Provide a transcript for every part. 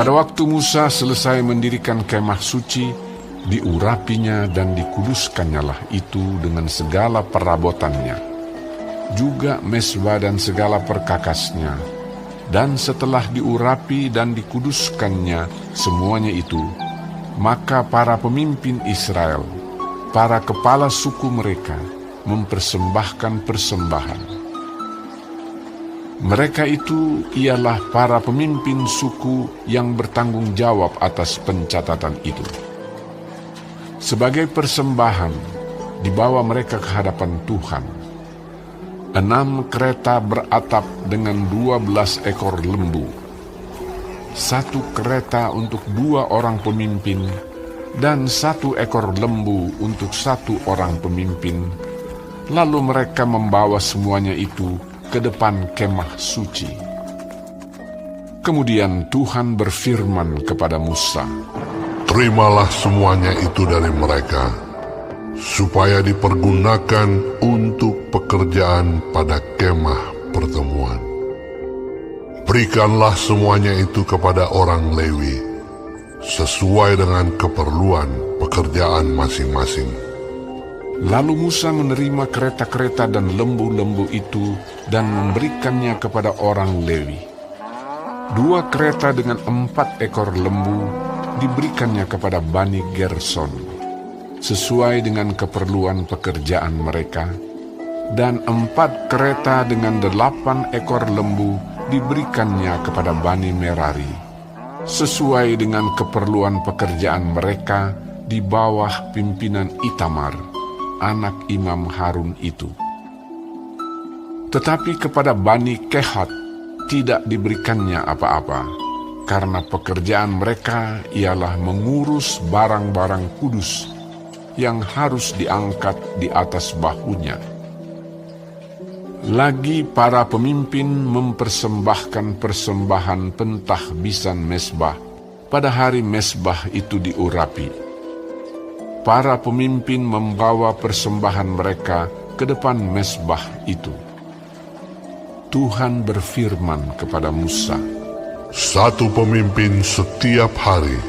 Pada waktu Musa selesai mendirikan kemah suci, diurapinya dan dikuduskannya itu dengan segala perabotannya, juga mesbah dan segala perkakasnya. Dan setelah diurapi dan dikuduskannya semuanya itu, maka para pemimpin Israel, para kepala suku mereka, mempersembahkan persembahan. Mereka itu ialah para pemimpin suku yang bertanggung jawab atas pencatatan itu. Sebagai persembahan, dibawa mereka ke hadapan Tuhan 6 kereta beratap dengan 12 ekor lembu, 1 kereta untuk 2 orang pemimpin, dan 1 ekor lembu untuk 1 orang pemimpin. Lalu mereka membawa semuanya itu ke depan kemah suci. Kemudian Tuhan berfirman kepada Musa, "Terimalah semuanya itu dari mereka, supaya dipergunakan untuk pekerjaan pada kemah pertemuan. Berikanlah semuanya itu kepada orang Lewi, sesuai dengan keperluan pekerjaan masing-masing." Lalu Musa menerima kereta-kereta dan lembu-lembu itu dan memberikannya kepada orang Lewi. 2 kereta dengan 4 ekor lembu diberikannya kepada Bani Gerson, sesuai dengan keperluan pekerjaan mereka, dan 4 kereta dengan 8 ekor lembu diberikannya kepada Bani Merari, sesuai dengan keperluan pekerjaan mereka di bawah pimpinan Itamar, anak Imam Harun itu. Tetapi kepada Bani Kehat tidak diberikannya apa-apa, karena pekerjaan mereka ialah mengurus barang-barang kudus yang harus diangkat di atas bahunya. Lagi para pemimpin mempersembahkan persembahan pentahbisan mesbah pada hari mesbah itu diurapi. Para pemimpin membawa persembahan mereka ke depan mesbah itu. Tuhan berfirman kepada Musa, "Satu pemimpin setiap hari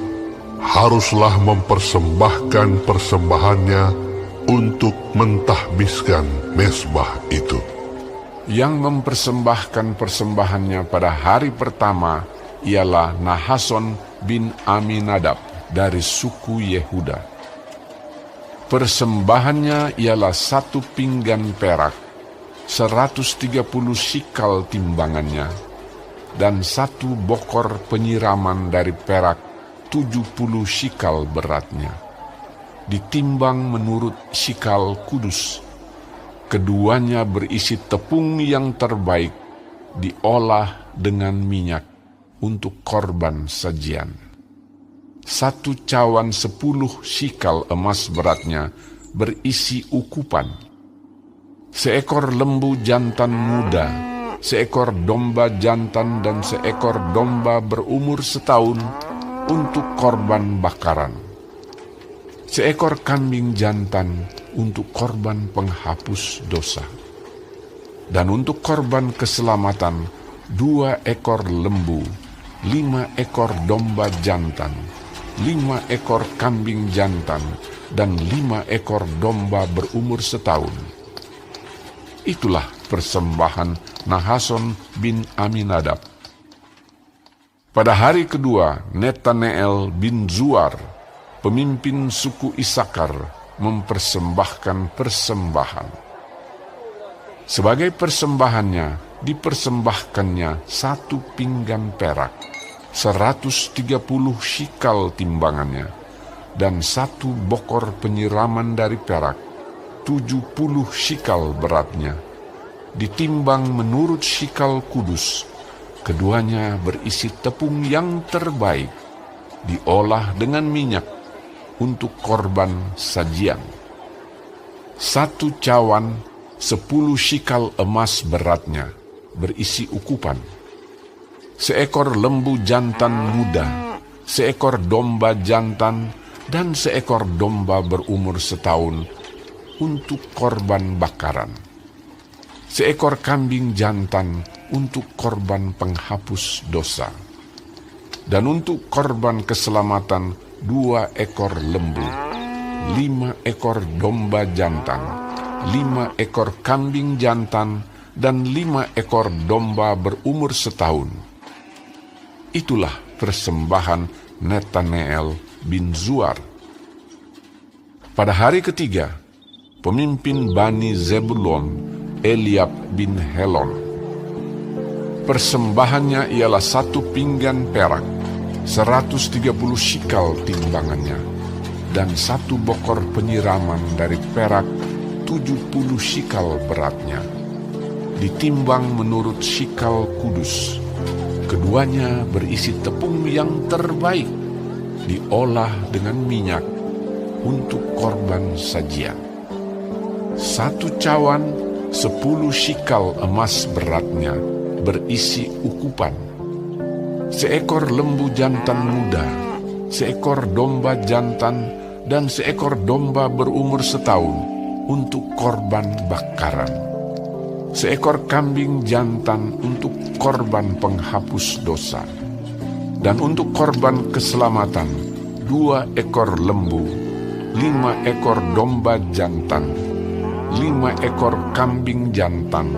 haruslah mempersembahkan persembahannya untuk mentahbiskan mesbah itu." Yang mempersembahkan persembahannya pada hari pertama ialah Nahason bin Aminadab dari suku Yehuda. Persembahannya ialah 1 pinggan perak, 130 sikal timbangannya, dan 1 bokor penyiraman dari perak 70 sikal beratnya, ditimbang menurut sikal kudus. Keduanya berisi tepung yang terbaik, diolah dengan minyak untuk korban sajian. 1 cawan 10 sikal emas beratnya berisi ukupan. 1 ekor lembu jantan muda, 1 ekor domba jantan, dan 1 ekor domba berumur setahun untuk korban bakaran. 1 ekor kambing jantan untuk korban penghapus dosa. Dan untuk korban keselamatan 2 ekor lembu, 5 ekor domba jantan, 5 ekor kambing jantan, dan 5 ekor domba berumur setahun. Itulah persembahan Nahason bin Aminadab. Pada hari kedua, Netaneel bin Zuar, pemimpin suku Isakar, mempersembahkan persembahan. Sebagai persembahannya, dipersembahkannya 1 pinggan perak, 130 sikal timbangannya, dan 1 bokor penyiraman dari perak, 70 sikal beratnya, ditimbang menurut sikal kudus. Keduanya berisi tepung yang terbaik, diolah dengan minyak untuk korban sajian. 1 cawan 10 sikal emas beratnya, berisi ukupan. 1 ekor lembu jantan muda, 1 ekor domba jantan, dan 1 ekor domba berumur setahun untuk korban bakaran. 1 ekor kambing jantan untuk korban penghapus dosa. Dan untuk korban keselamatan 2 ekor lembu, 5 ekor domba jantan, 5 ekor kambing jantan, dan 5 ekor domba berumur setahun. Itulah persembahan Netaneel bin Zuar. Pada hari ketiga, pemimpin Bani Zebulon, Eliab bin Helon. Persembahannya ialah 1 pinggan perak, 130 shikal timbangannya, dan 1 bokor penyiraman dari perak, 70 shikal beratnya. Ditimbang menurut shikal kudus. Keduanya berisi tepung yang terbaik, diolah dengan minyak untuk korban sajian. 1 cawan 10 shikal emas beratnya, berisi ukupan. 1 ekor lembu jantan muda, 1 ekor domba jantan, dan 1 ekor domba berumur setahun untuk korban bakaran. 1 ekor kambing jantan untuk korban penghapus dosa. Dan untuk korban keselamatan 2 ekor lembu, 5 ekor domba jantan, 5 ekor kambing jantan,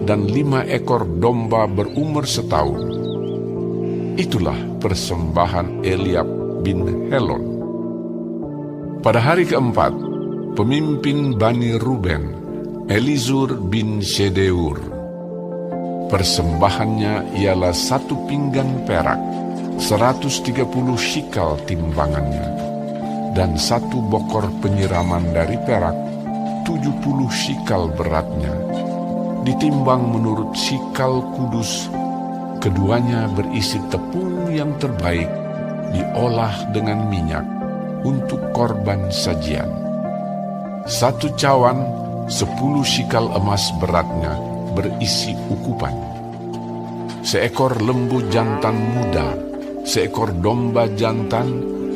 dan 5 ekor domba berumur setahun. Itulah persembahan Eliab bin Helon. Pada hari keempat, pemimpin Bani Ruben, Elizur bin Shedeur. Persembahannya ialah 1 pinggan perak, 130 shikal timbangannya, dan 1 bokor penyiraman dari perak, 70 shikal beratnya. Ditimbang menurut shikal kudus. Keduanya berisi tepung yang terbaik, diolah dengan minyak untuk korban sajian. 1 cawan 10 shikal emas beratnya, berisi ukupan. 1 ekor lembu jantan muda, 1 ekor domba jantan,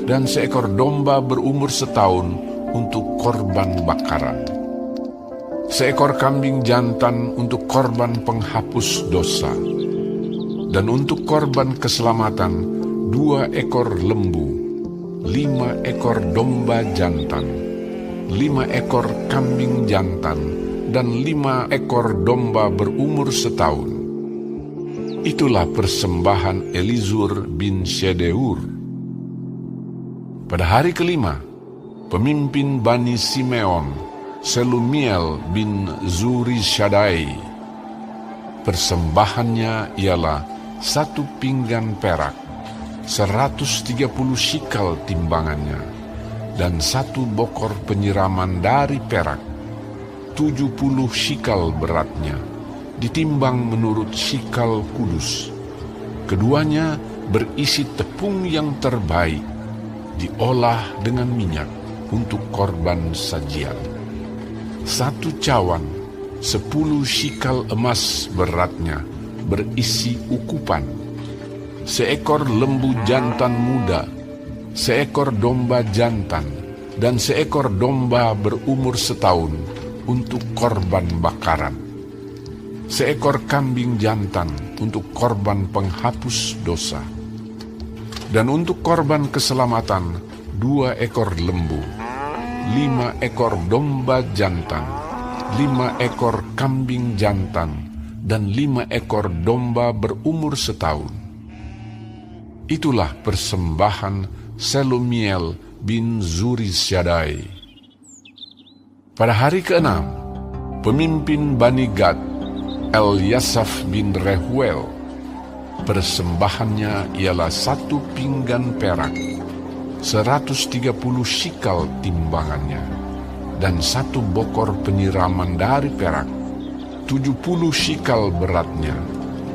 dan 1 ekor domba berumur setahun untuk korban bakaran. 1 ekor kambing jantan untuk korban penghapus dosa. Dan untuk korban keselamatan 2 ekor lembu, 5 ekor domba jantan, 5 ekor kambing jantan, dan 5 ekor domba berumur setahun. Itulah persembahan Elizur bin Shedeur. Pada hari kelima, pemimpin Bani Simeon, Selumiel bin Zurishaddai. Persembahannya ialah 1 pinggan perak, 130 shikal timbangannya, dan 1 bokor penyiraman dari perak, 70 shikal beratnya, ditimbang menurut shikal kudus. Keduanya berisi tepung yang terbaik, diolah dengan minyak untuk korban sajian. 1 cawan 10 shikal emas beratnya, berisi ukupan. 1 ekor lembu jantan muda, 1 ekor domba jantan, dan 1 ekor domba berumur setahun untuk korban bakaran. 1 ekor kambing jantan untuk korban penghapus dosa. Dan untuk korban keselamatan 2 ekor lembu, 5 ekor domba jantan, 5 ekor kambing jantan, dan 5 ekor domba berumur setahun. Itulah persembahan Selumiel bin Zurishaddai. Pada hari ke-6, pemimpin Bani Gad, Elyasaf bin Rehuel. Persembahannya ialah 1 pinggan perak, 130 shikal timbangannya, dan 1 bokor penyiraman dari perak, 70 shikal beratnya,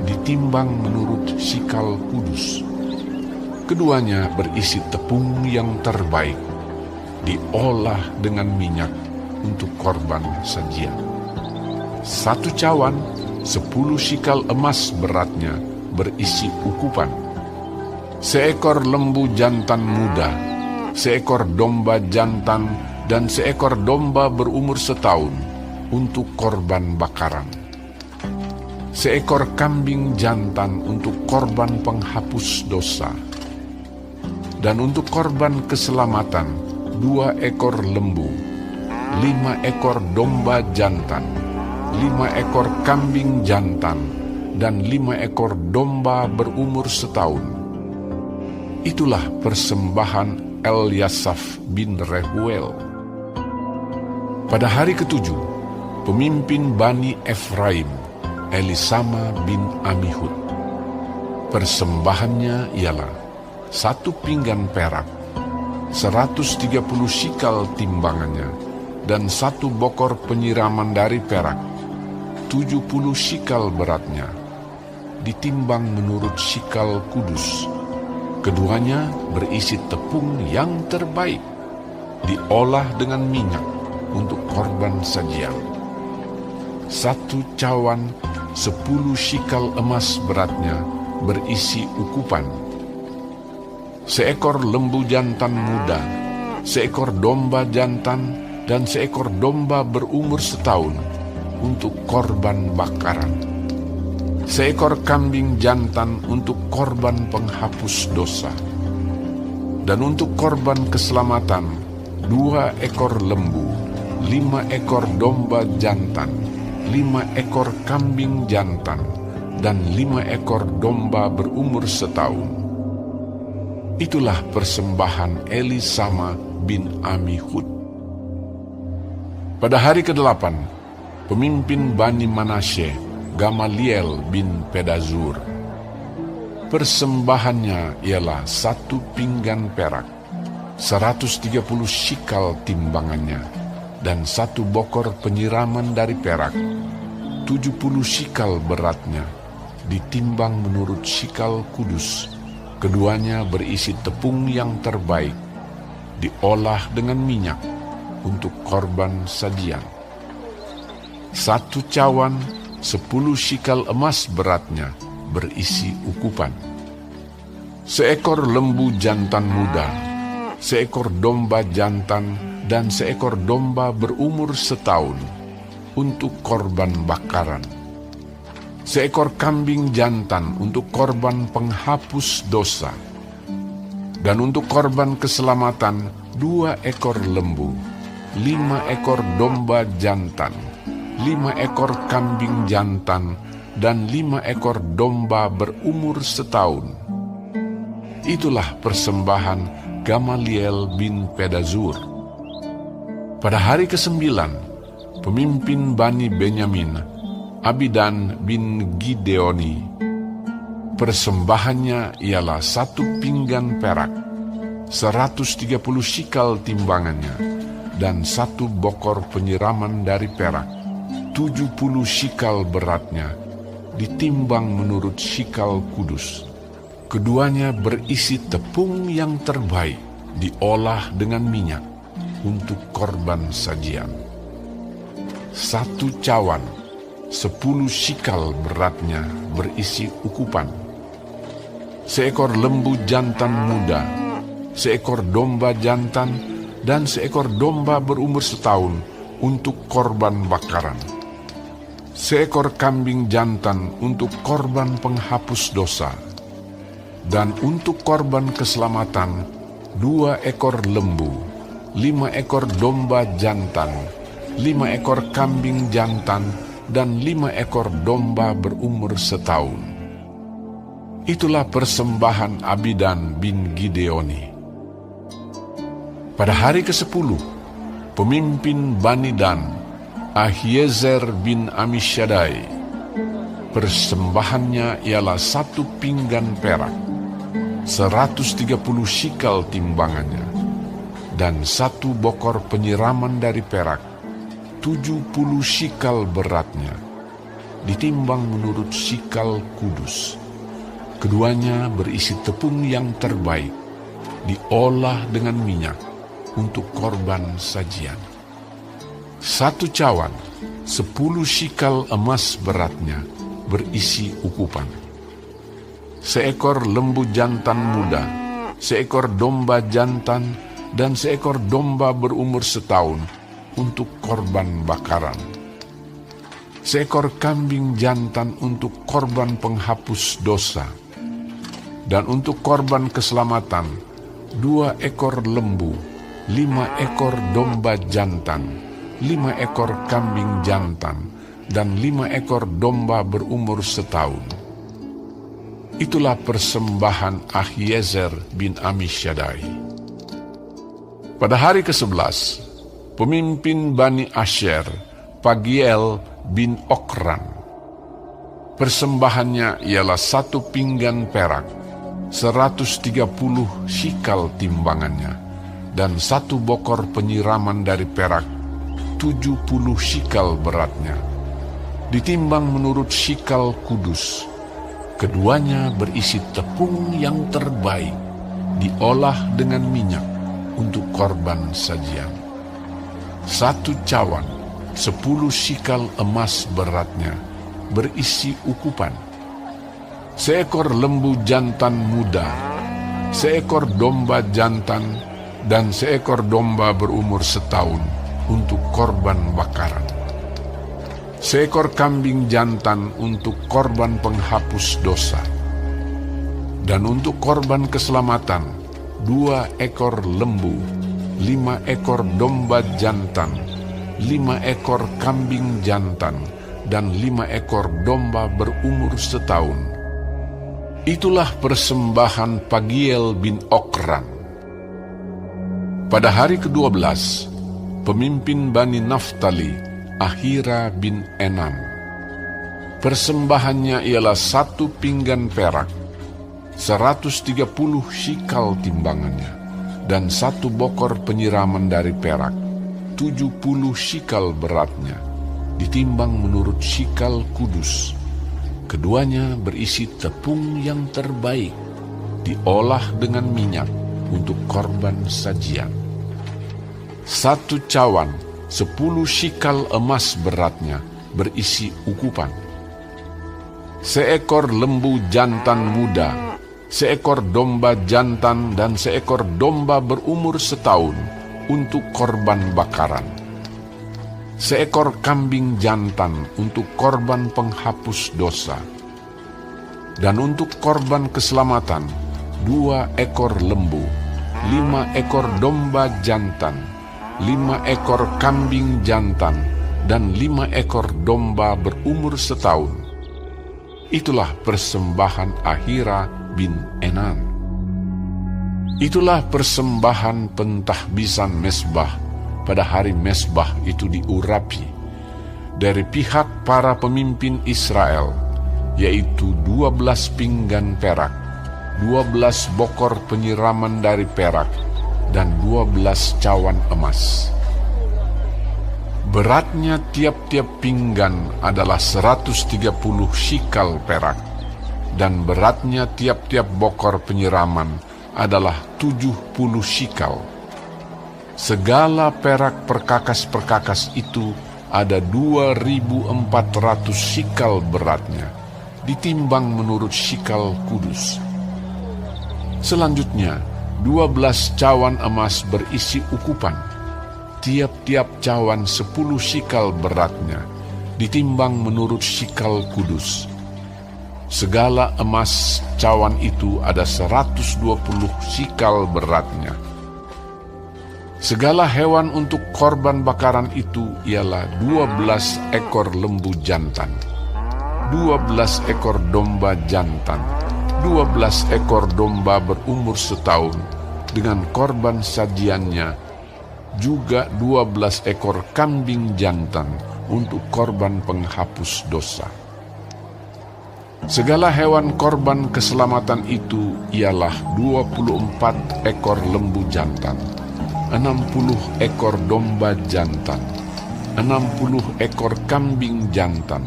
ditimbang menurut shikal kudus. Keduanya berisi tepung yang terbaik, diolah dengan minyak untuk korban sajian. 1 cawan 10 shikal emas beratnya, berisi ukupan. 1 ekor lembu jantan muda, 1 ekor domba jantan, dan 1 ekor domba berumur setahun untuk korban bakaran. 1 ekor kambing jantan untuk korban penghapus dosa. Dan untuk korban keselamatan 2 ekor lembu, 5 ekor domba jantan, 5 ekor kambing jantan, dan 5 ekor domba berumur setahun. Itulah persembahan Eliasaf bin Rehuel. Pada hari ketujuh, pemimpin Bani Efraim, Elisama bin Amihud. Persembahannya ialah 1 pinggan perak, 130 shikal timbangannya, dan 1 bokor penyiraman dari perak, 70 shikal beratnya, ditimbang menurut shikal kudus. Keduanya berisi tepung yang terbaik, diolah dengan minyak untuk korban sajian. 1 cawan 10 shikal emas beratnya berisi ukupan. 1 ekor lembu jantan muda, 1 ekor domba jantan, dan 1 ekor domba berumur setahun untuk korban bakaran. 1 ekor kambing jantan untuk korban penghapus dosa. Dan untuk korban keselamatan 2 ekor lembu, 5 ekor domba jantan, 5 ekor kambing jantan, dan 5 ekor domba berumur setahun. Itulah persembahan Elisama bin Amihud. Pada hari ke-8, pemimpin Bani Manasye, Gamaliel bin Pedazur. Persembahannya ialah 1 pinggan perak, 130 shikal timbangannya, dan 1 bokor penyiraman dari perak, 70 shikal beratnya, ditimbang menurut shikal kudus. Keduanya berisi tepung yang terbaik, diolah dengan minyak untuk korban sajian. 1 cawan 10 shikal emas beratnya berisi ukupan. 1 ekor lembu jantan muda, 1 ekor domba jantan, dan 1 ekor domba berumur setahun untuk korban bakaran. 1 ekor kambing jantan untuk korban penghapus dosa. Dan untuk korban keselamatan 2 ekor lembu, 5 ekor domba jantan, 5 ekor kambing jantan, dan 5 ekor domba berumur setahun. Itulah persembahan Gamaliel bin Pedazur. Pada hari ke-9, pemimpin Bani Benyamin, Abidan bin Gideoni. Persembahannya ialah 1 pinggan perak, 130 shikal timbangannya, dan 1 bokor penyiraman dari perak, 70 shikal beratnya, ditimbang menurut shikal kudus. Keduanya berisi tepung yang terbaik, diolah dengan minyak untuk korban sajian. 1 cawan 10 shikal beratnya berisi ukupan. 1 ekor lembu jantan muda, 1 ekor domba jantan, dan 1 ekor domba berumur setahun untuk korban bakaran. 1 ekor kambing jantan untuk korban penghapus dosa. Dan untuk korban keselamatan 2 ekor lembu, 5 ekor domba jantan, 5 ekor kambing jantan, dan 5 ekor domba berumur setahun. Itulah persembahan Abidan bin Gideoni. Pada hari ke-10, pemimpin Bani Dan, Ahiezer bin Amishadai. Persembahannya ialah 1 pinggan perak, 130 shikal timbangannya, dan 1 bokor penyiraman dari perak, 70 shikal beratnya, ditimbang menurut shikal kudus. Keduanya berisi tepung yang terbaik, diolah dengan minyak untuk korban sajian. 1 cawan 10 shikal emas beratnya berisi ukupan. 1 ekor lembu jantan muda, 1 ekor domba jantan, dan 1 ekor domba berumur setahun untuk korban bakaran. 1 ekor kambing jantan untuk korban penghapus dosa. Dan untuk korban keselamatan 2 ekor lembu, 5 ekor domba jantan, 5 ekor kambing jantan, dan 5 ekor domba berumur setahun. Itulah persembahan Ahiezer bin Amisyaddai. Pada hari ke-11, pemimpin Bani Asher, Pagiel bin Okran. Persembahannya ialah 1 pinggan perak, 130 shikal timbangannya, dan 1 bokor penyiraman dari perak, 70 shikal beratnya, ditimbang menurut shikal kudus. Keduanya berisi tepung yang terbaik, diolah dengan minyak untuk korban sajian. 1 cawan, 10 shikal emas beratnya, berisi ukupan. 1 ekor lembu jantan muda, 1 ekor domba jantan, dan 1 ekor domba berumur setahun untuk korban bakaran. 1 ekor kambing jantan untuk korban penghapus dosa. Dan untuk korban keselamatan, 2 ekor lembu, 5 ekor domba jantan, 5 ekor kambing jantan, dan 5 ekor domba berumur setahun. Itulah persembahan Pagiel bin Okran. Pada hari ke-12, pemimpin Bani Naftali, Ahira bin Enan. Persembahannya ialah 1 pinggan perak, 130 shikal timbangannya, dan 1 bokor penyiraman dari perak, 70 shikal beratnya, ditimbang menurut shikal kudus. Keduanya berisi tepung yang terbaik, diolah dengan minyak untuk korban sajian. 1 cawan, 10 shikal emas beratnya, berisi ukupan. 1 ekor lembu jantan muda, 1 ekor domba jantan, dan 1 ekor domba berumur setahun untuk korban bakaran. 1 ekor kambing jantan untuk korban penghapus dosa. Dan untuk korban keselamatan, 2 ekor lembu, 5 ekor domba jantan, 5 ekor kambing jantan, dan 5 ekor domba berumur setahun. Itulah persembahan Ahira bin Enan. Itulah persembahan pentahbisan mesbah pada hari mesbah itu diurapi dari pihak para pemimpin Israel, yaitu 12 pinggan perak, 12 bokor penyiraman dari perak, dan 12 cawan emas. Beratnya tiap-tiap pinggan adalah 130 shikal perak, dan beratnya tiap-tiap bokor penyiraman adalah 70 shikal. Segala perak perkakas-perkakas itu ada 2.400 shikal beratnya, ditimbang menurut shikal kudus. Selanjutnya, 12 cawan emas berisi ukupan, tiap-tiap cawan 10 shikal beratnya, ditimbang menurut shikal kudus. Segala emas cawan itu ada 120 shikal beratnya. Segala hewan untuk korban bakaran itu ialah 12 ekor lembu jantan, 12 ekor domba jantan, 12 ekor domba berumur setahun, dengan korban sajiannya, juga 12 ekor kambing jantan untuk korban penghapus dosa. Segala hewan korban keselamatan itu ialah 24 ekor lembu jantan, 60 ekor domba jantan, 60 ekor kambing jantan,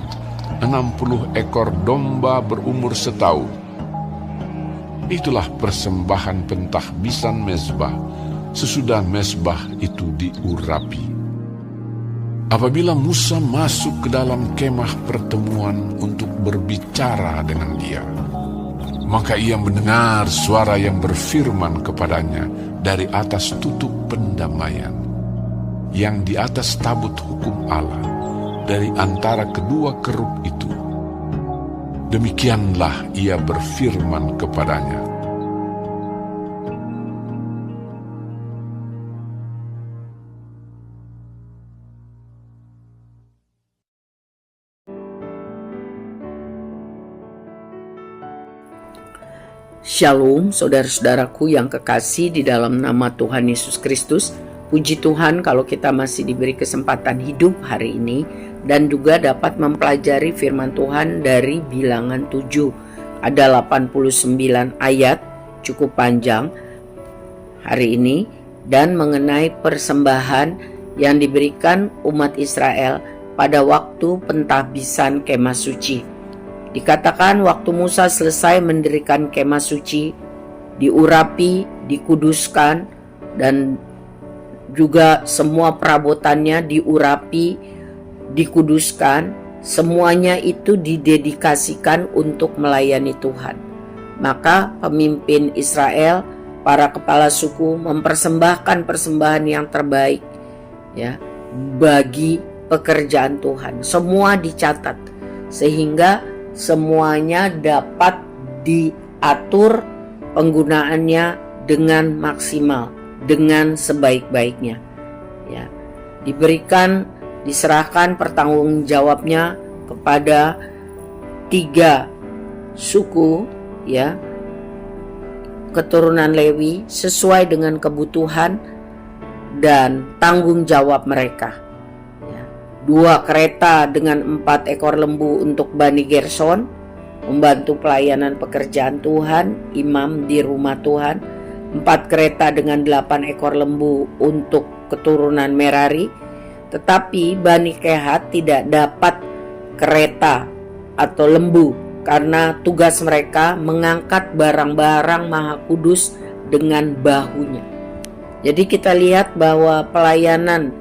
60 ekor domba berumur setahun. Itulah persembahan pentahbisan mezbah sesudah mezbah itu diurapi. Apabila Musa masuk ke dalam kemah pertemuan untuk berbicara dengan dia, maka ia mendengar suara yang berfirman kepadanya dari atas tutup pendamaian, yang di atas tabut hukum Allah, dari antara kedua kerub itu. Demikianlah ia berfirman kepadanya, Shalom saudara-saudaraku yang kekasih di dalam nama Tuhan Yesus Kristus. Puji Tuhan kalau kita masih diberi kesempatan hidup hari ini dan juga dapat mempelajari firman Tuhan dari Bilangan 7. Ada 89 ayat, cukup panjang hari ini, dan mengenai persembahan yang diberikan umat Israel pada waktu pentahbisan kemah suci. Dikatakan waktu Musa selesai mendirikan kemah suci, diurapi, dikuduskan, dan juga semua perabotannya diurapi, dikuduskan, semuanya itu didedikasikan untuk melayani Tuhan. Maka pemimpin Israel, para kepala suku mempersembahkan persembahan yang terbaik ya bagi pekerjaan Tuhan. Semua dicatat sehingga semuanya dapat diatur penggunaannya dengan maksimal, dengan sebaik-baiknya. Ya, diserahkan pertanggungjawabnya kepada 3 suku, ya, keturunan Lewi sesuai dengan kebutuhan dan tanggung jawab mereka. 2 kereta dengan 4 ekor lembu untuk Bani Gerson, membantu pelayanan pekerjaan Tuhan, imam di rumah Tuhan. 4 kereta dengan 8 ekor lembu untuk keturunan Merari. Tetapi Bani Kehat tidak dapat kereta atau lembu karena tugas mereka mengangkat barang-barang Maha Kudus dengan bahunya. Jadi kita lihat bahwa pelayanan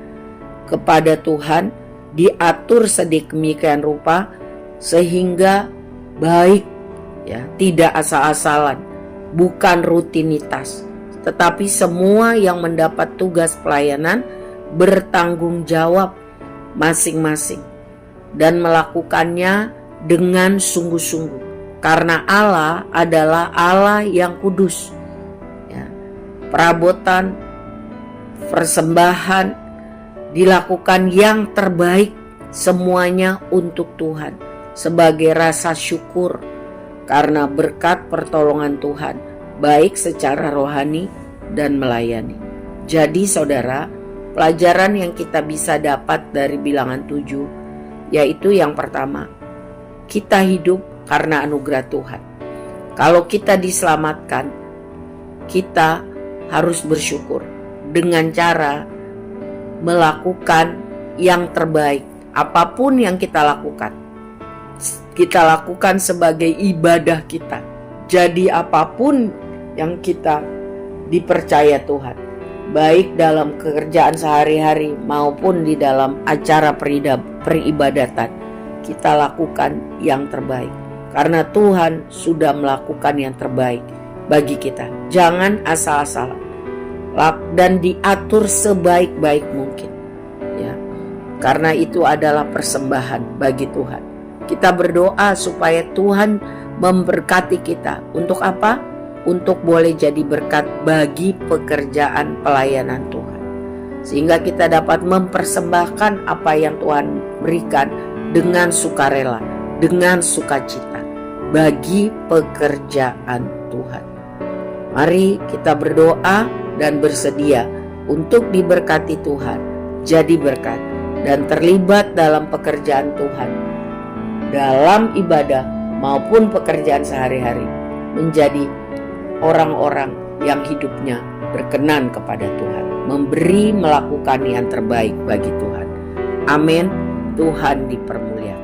kepada Tuhan diatur sedemikian rupa sehingga baik, ya, tidak asal-asalan, bukan rutinitas, tetapi semua yang mendapat tugas pelayanan bertanggung jawab masing-masing dan melakukannya dengan sungguh-sungguh karena Allah adalah Allah yang kudus. Ya, perabotan, persembahan dilakukan yang terbaik, semuanya untuk Tuhan sebagai rasa syukur karena berkat pertolongan Tuhan baik secara rohani dan melayani. Jadi saudara, pelajaran yang kita bisa dapat dari Bilangan 7 yaitu yang pertama, kita hidup karena anugerah Tuhan. Kalau kita diselamatkan, kita harus bersyukur dengan cara melakukan yang terbaik. Apapun yang kita lakukan sebagai ibadah kita. Jadi apapun yang kita dipercaya Tuhan, baik dalam pekerjaan sehari-hari maupun di dalam acara peribadatan, kita lakukan yang terbaik karena Tuhan sudah melakukan yang terbaik bagi kita. Jangan asal-asalan dan diatur sebaik-baik mungkin, ya, karena itu adalah persembahan bagi Tuhan. Kita berdoa supaya Tuhan memberkati kita. Untuk apa? Untuk boleh jadi berkat bagi pekerjaan pelayanan Tuhan, sehingga kita dapat mempersembahkan apa yang Tuhan berikan dengan sukarela, dengan sukacita bagi pekerjaan Tuhan. Mari kita berdoa dan bersedia untuk diberkati Tuhan, jadi berkat dan terlibat dalam pekerjaan Tuhan, dalam ibadah maupun pekerjaan sehari-hari, menjadi orang-orang yang hidupnya berkenan kepada Tuhan, melakukan yang terbaik bagi Tuhan. Amin. Tuhan dipermuliakan.